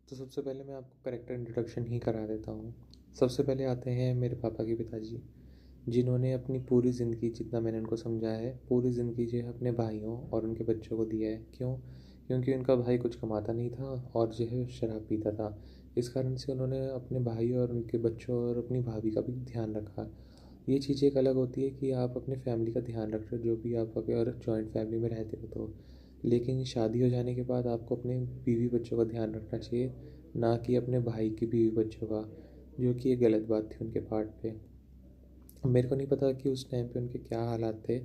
तो सबसे पहले मैं आपको कैरेक्टर इंट्रोडक्शन ही करा देता हूँ। सबसे पहले आते हैं मेरे पापा के पिताजी, जिन्होंने अपनी पूरी ज़िंदगी, जितना मैंने उनको समझा है, पूरी ज़िंदगी जो है अपने भाइयों और उनके बच्चों को दिया है। क्यों? क्योंकि उनका भाई कुछ कमाता नहीं था और जो है शराब पीता था। इस कारण से उन्होंने अपने भाई और उनके बच्चों और अपनी भाभी का भी ध्यान रखा। ये चीज़ एक अलग होती है कि आप अपने फैमिली का ध्यान रख रहे हो, जो भी आप अगर जॉइंट फैमिली में रहते हो तो। लेकिन शादी हो जाने के बाद आपको अपने बीवी बच्चों का ध्यान रखना चाहिए, ना कि अपने भाई की बीवी बच्चों का, जो कि एक गलत बात थी उनके पार्ट पे। मेरे को नहीं पता कि उस टाइम पे उनके क्या हालात थे,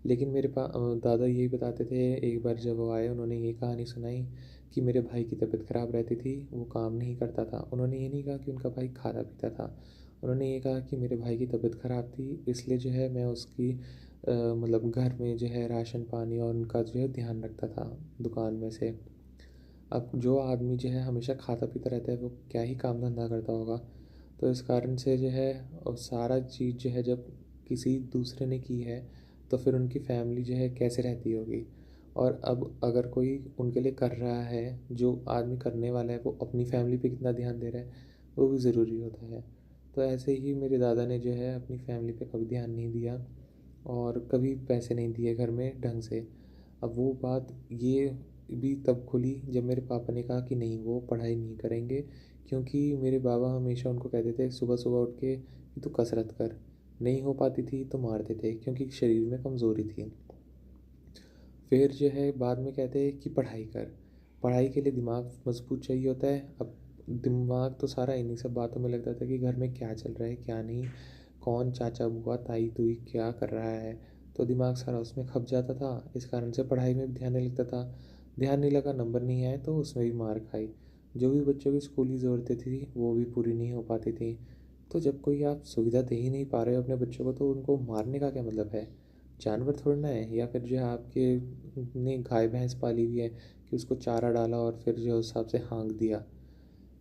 लेकिन दादा यही बताते थे। एक बार जब वो आए, उन्होंने ये कहानी सुनाई कि मेरे भाई की तबीयत ख़राब रहती थी, वो काम नहीं करता था। उन्होंने ये नहीं कहा कि उनका भाई खाता पीता था, उन्होंने ये कहा कि मेरे भाई की तबीयत ख़राब थी, इसलिए जो है मैं उसकी मतलब घर में जो है राशन पानी और उनका जो है ध्यान रखता था दुकान में से। अब जो आदमी जो है हमेशा खाता पीता रहता है, वो क्या ही काम धंधा करता होगा। तो इस कारण से जो है सारा चीज़ जो है जब किसी दूसरे ने की है, तो फिर उनकी फैमिली जो है कैसे रहती होगी। और अब अगर कोई उनके लिए कर रहा है, जो आदमी करने वाला है वो अपनी फैमिली पे कितना ध्यान दे रहा है, वो भी ज़रूरी होता है। तो ऐसे ही मेरे दादा ने जो है अपनी फैमिली पे कभी ध्यान नहीं दिया और कभी पैसे नहीं दिए घर में ढंग से। अब वो बात ये भी तब खुली जब मेरे पापा ने कहा कि नहीं, वो पढ़ाई नहीं करेंगे, क्योंकि मेरे बाबा हमेशा उनको कहते थे सुबह सुबह उठ के कि तू कसरत कर। नहीं हो पाती थी तो मारते थे, क्योंकि शरीर में कमज़ोरी थी। फिर जो है बाद में कहते हैं कि पढ़ाई कर। पढ़ाई के लिए दिमाग मजबूत चाहिए होता है। अब दिमाग तो सारा इन्हीं सब बातों में लगता था कि घर में क्या चल रहा है क्या नहीं, कौन चाचा बुआ ताई तुई क्या कर रहा है। तो दिमाग सारा उसमें खप जाता था, इस कारण से पढ़ाई में भी ध्यान नहीं लगता था। ध्यान नहीं लगा, नंबर नहीं आए तो उसमें भी मार खाई। जो भी बच्चों की स्कूली ज़रूरतें थी वो भी पूरी नहीं हो पाती थी। तो जब कोई आप सुविधा दे ही नहीं पा रहे हो अपने बच्चों को, तो उनको मारने का क्या मतलब है? जानवर थोड़ा ना है। या फिर जो है आपके ने गाय भैंस पाली हुई है कि उसको चारा डाला और फिर जो है उस हिसाब से हाँक दिया।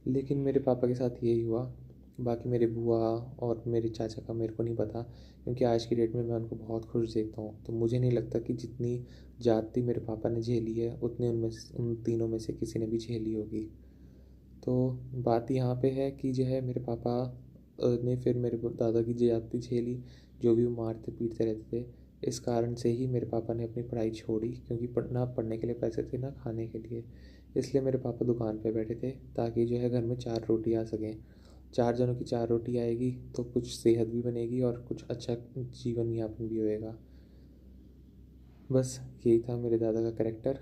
लेकिन मेरे पापा के साथ यही हुआ। बाकी मेरे बुआ और मेरे चाचा का मेरे को नहीं पता, क्योंकि आज की डेट में मैं उनको बहुत खुश देखता हूँ। तो मुझे नहीं लगता कि जितनी जाति मेरे पापा ने झेली है, उतने उन तीनों में से किसी ने भी झेली होगी। तो बात यहाँ पे है कि जो है मेरे पापा ने फिर मेरे दादा की ज़्यादती झेली, जो भी वो मारते पीटते रहते थे। इस कारण से ही मेरे पापा ने अपनी पढ़ाई छोड़ी, क्योंकि ना पढ़ने के लिए पैसे थे ना खाने के लिए। इसलिए मेरे पापा दुकान पे बैठे थे, ताकि जो है घर में 4 रोटी आ सकें। 4 जनों की 4 रोटी आएगी तो कुछ सेहत भी बनेगी और कुछ अच्छा जीवन यापन भी होएगा। बस यही था मेरे दादा का कैरेक्टर।